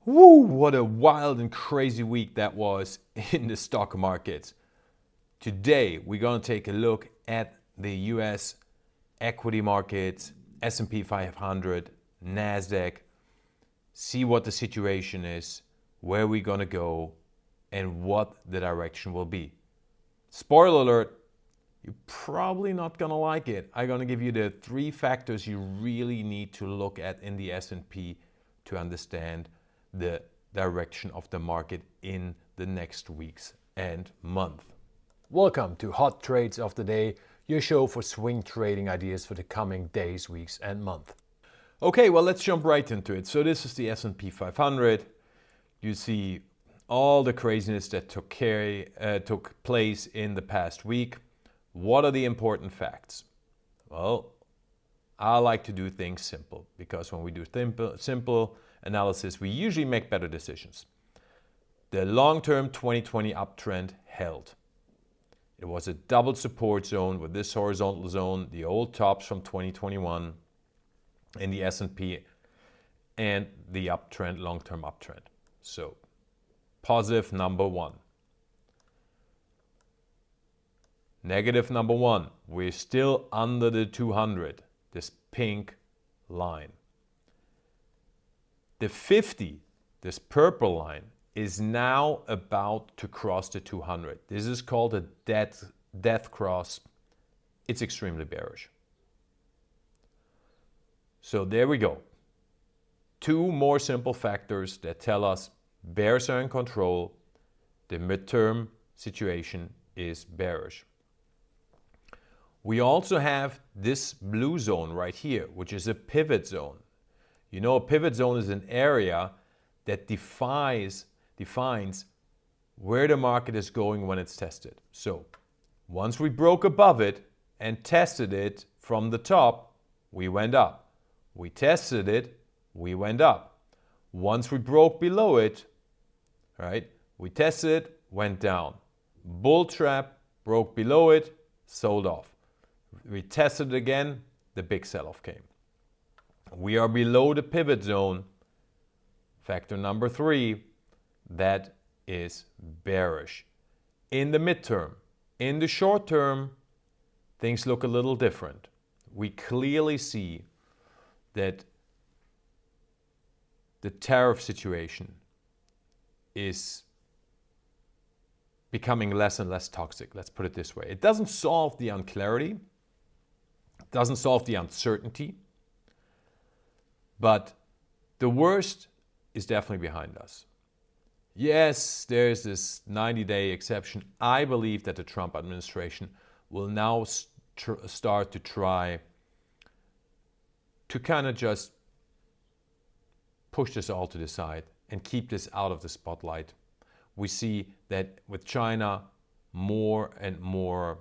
Woo, what a wild and crazy week that was in the stock markets. Today, we're going to take a look at the US equity markets, S&P 500, NASDAQ, see what the situation is, where we're going to go, and what the direction will be. Spoiler alert, you're probably not going to like it. I'm going to give you the 3 factors you really need to look at in the S&P to understand the direction of the market in the next weeks and month. Welcome to Hot Trades of the Day, your show for swing trading ideas for the coming days, weeks and month. Okay, well, let's jump right into it. So this is the S&P 500. You see all the craziness that took place in the past week. What are the important facts? Well, I like to do things simple because when we do simple analysis, we usually make better decisions. The long-term 2020 uptrend held. It was a double support zone with this horizontal zone, the old tops from 2021 in the S&P, and the uptrend, long-term uptrend. So, positive number 1. Negative number 1, we're still under the 200, this pink line. The 50, this purple line, is now about to cross the 200. This is called a death cross. It's extremely bearish. So there we go. 2 more simple factors that tell us bears are in control. The midterm situation is bearish. We also have this blue zone right here, which is a pivot zone. You know, a pivot zone is an area that defines where the market is going when it's tested. So once we broke above it and tested it from the top, we went up. We tested it, we went up. Once we broke below it, right, we tested it, went down. Bull trap, broke below it, sold off. We tested it again, the big sell-off came. We are below the pivot zone. Factor number 3, that is bearish. In the midterm, in the short term, things look a little different. We clearly see that the tariff situation is becoming less and less toxic. Let's put it this way. It doesn't solve the unclarity, it doesn't solve the uncertainty, but the worst is definitely behind us. Yes, there's this 90-day exception. I believe that the Trump administration will now start to try to kind of just push this all to the side and keep this out of the spotlight. We see that with China, more and more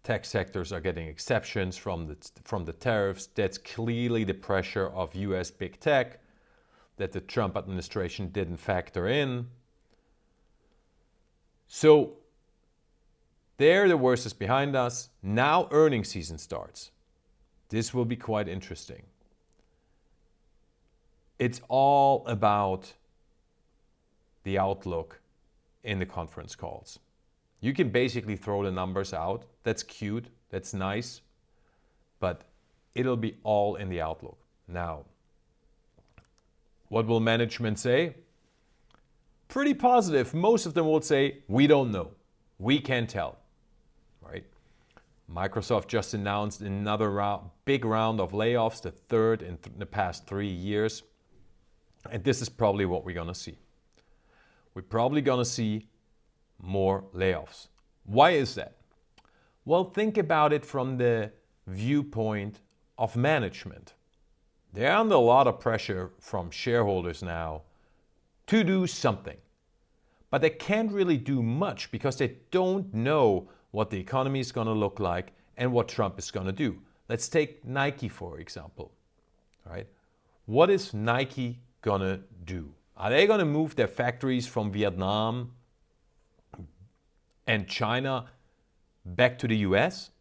tech sectors are getting exceptions from the tariffs. That's clearly the pressure of US big tech that the Trump administration didn't factor in. So there, the worst is behind us. Now earnings season starts. This will be quite interesting. It's all about the outlook in the conference calls. You can basically throw the numbers out. That's cute, that's nice, but it'll be all in the outlook. Now, what will management say? Pretty positive. Most of them will say, we don't know. We can't tell, right? Microsoft just announced another big round of layoffs, the third in the past 3 years. And this is probably what we're going to see. We're probably going to see more layoffs. Why is that? Well, think about it from the viewpoint of management. They're under a lot of pressure from shareholders now to do something. But they can't really do much because they don't know what the economy is going to look like and what Trump is going to do. Let's take Nike, for example. Right? What is Nike going to do? Are they going to move their factories from Vietnam and China back to the US?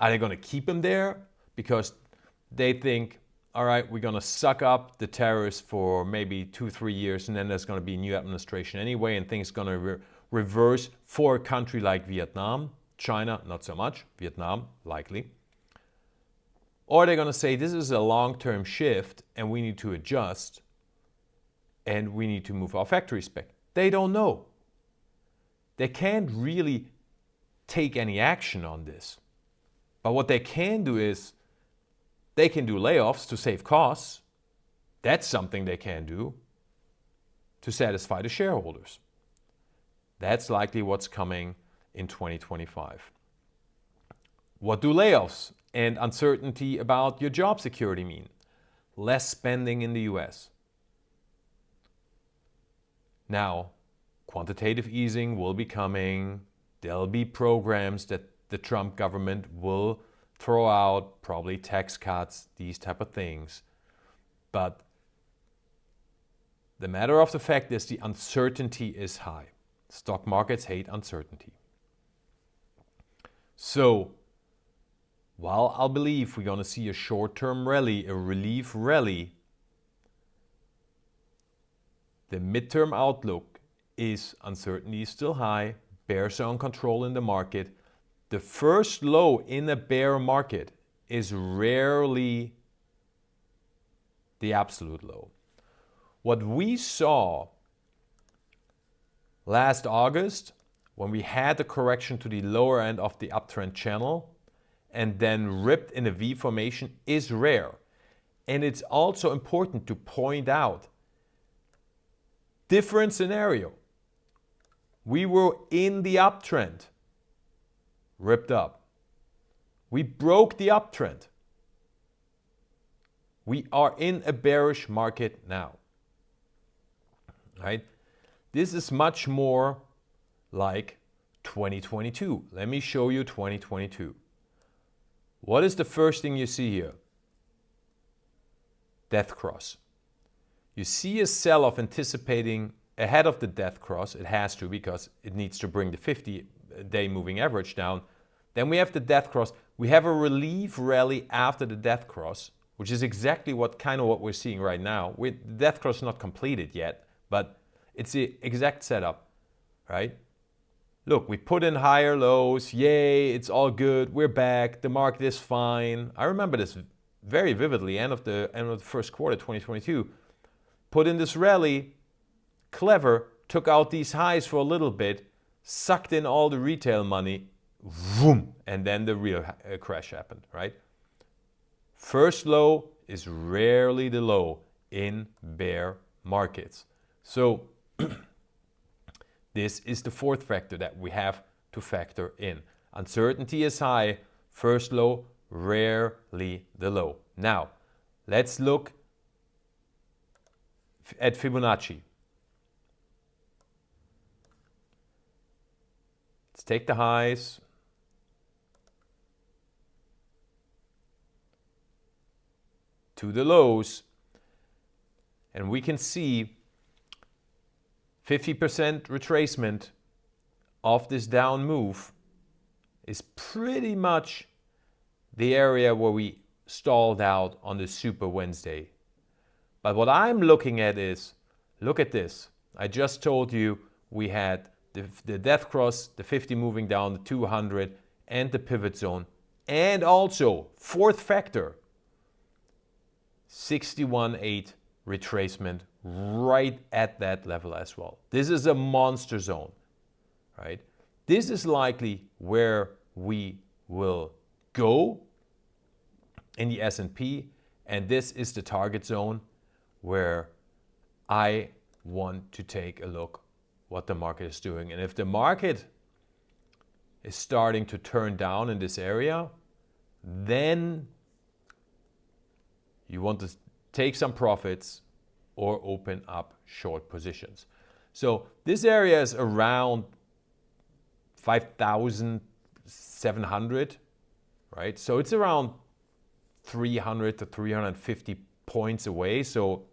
Are they going to keep them there because they think, all right, we're going to suck up the tariffs for maybe 2-3 years, and then there's going to be a new administration anyway, and things are going to reverse for a country like Vietnam. China, not so much. Vietnam, likely. Or they're going to say this is a long-term shift and we need to adjust and we need to move our factories back. They don't know. They can't really take any action on this. But what they can do is they can do layoffs to save costs. That's something they can do to satisfy the shareholders. That's likely what's coming in 2025. What do layoffs and uncertainty about your job security mean? Less spending in the US. Now, quantitative easing will be coming. There'll be programs that the Trump government will throw out, probably tax cuts, these type of things. But the matter of the fact is the uncertainty is high. Stock markets hate uncertainty. So, while I believe we're going to see a short-term rally, a relief rally, the midterm outlook is uncertainty is still high, bears are in control in the market. The first low in a bear market is rarely the absolute low. What we saw last August, when we had the correction to the lower end of the uptrend channel and then ripped in a V formation, is rare. And it's also important to point out, different scenario. We were in the uptrend, ripped up. We broke the uptrend. We are in a bearish market now. Right? This is much more like 2022. Let me show you 2022. What is the first thing you see here? Death cross. You see a sell-off anticipating ahead of the death cross. It has to, because it needs to bring the 50-day moving average down. Then we have the death cross. We have a relief rally after the death cross, which is exactly what we're seeing right now. The death cross is not completed yet, but it's the exact setup, right? Look, we put in higher lows. Yay, it's all good. We're back. The market is fine. I remember this very vividly, end of the first quarter, 2022. Put in this rally, clever, took out these highs for a little bit, sucked in all the retail money, boom, and then the real crash happened, right? First low is rarely the low in bear markets. So this is the fourth factor that we have to factor in. Uncertainty is high, first low, rarely the low. Now, let's look at Fibonacci. Let's take the highs. To the lows. And we can see 50% retracement of this down move is pretty much the area where we stalled out on the Super Wednesday. But what I'm looking at is, look at this. I just told you we had the death cross, the 50 moving down, the 200, and the pivot zone. And also, fourth factor, 61.8 retracement right at that level as well. This is a monster zone, right? This is likely where we will go in the S&P, and this is the target zone where I want to take a look what the market is doing. And if the market is starting to turn down in this area, then you want to take some profits or open up short positions. So this area is around 5,700, right? So it's around 300 to 350 points away. So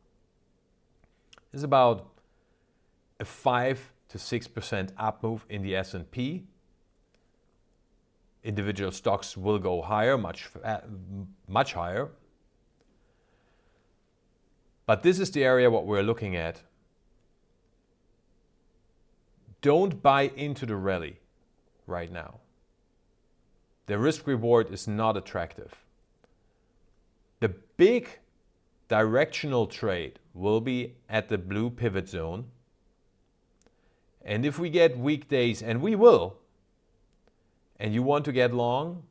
it's about a 5 to 6% up move in the S&P. Individual stocks will go higher, much higher. But this is the area what we're looking at. Don't buy into the rally right now. The risk reward is not attractive. The big directional trade will be at the blue pivot zone. And if we get weekdays, and we will, and you want to get long,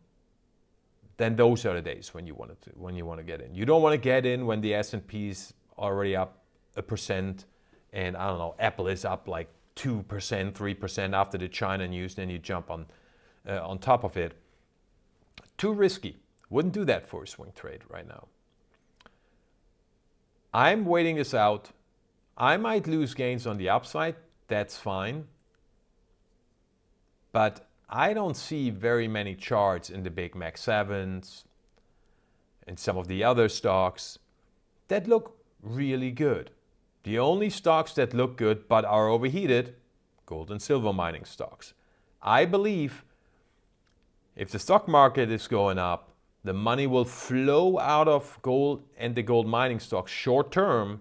then those are the days when you want to get in. You don't want to get in when the S&P's already up 1%, and I don't know, Apple is up like 2%, 3% after the China news, then you jump on top of it. Too risky. Wouldn't do that for a swing trade right now. I'm waiting this out. I might lose gains on the upside. That's fine. But I don't see very many charts in the big Mac 7s and some of the other stocks that look really good. The only stocks that look good but are overheated, gold and silver mining stocks. I believe if the stock market is going up, the money will flow out of gold and the gold mining stocks short term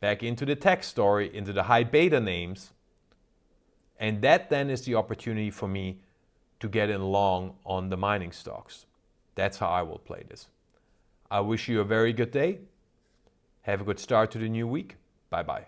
back into the tech story, into the high beta names. And that then is the opportunity for me to get in long on the mining stocks. That's how I will play this. I wish you a very good day. Have a good start to the new week. Bye-bye.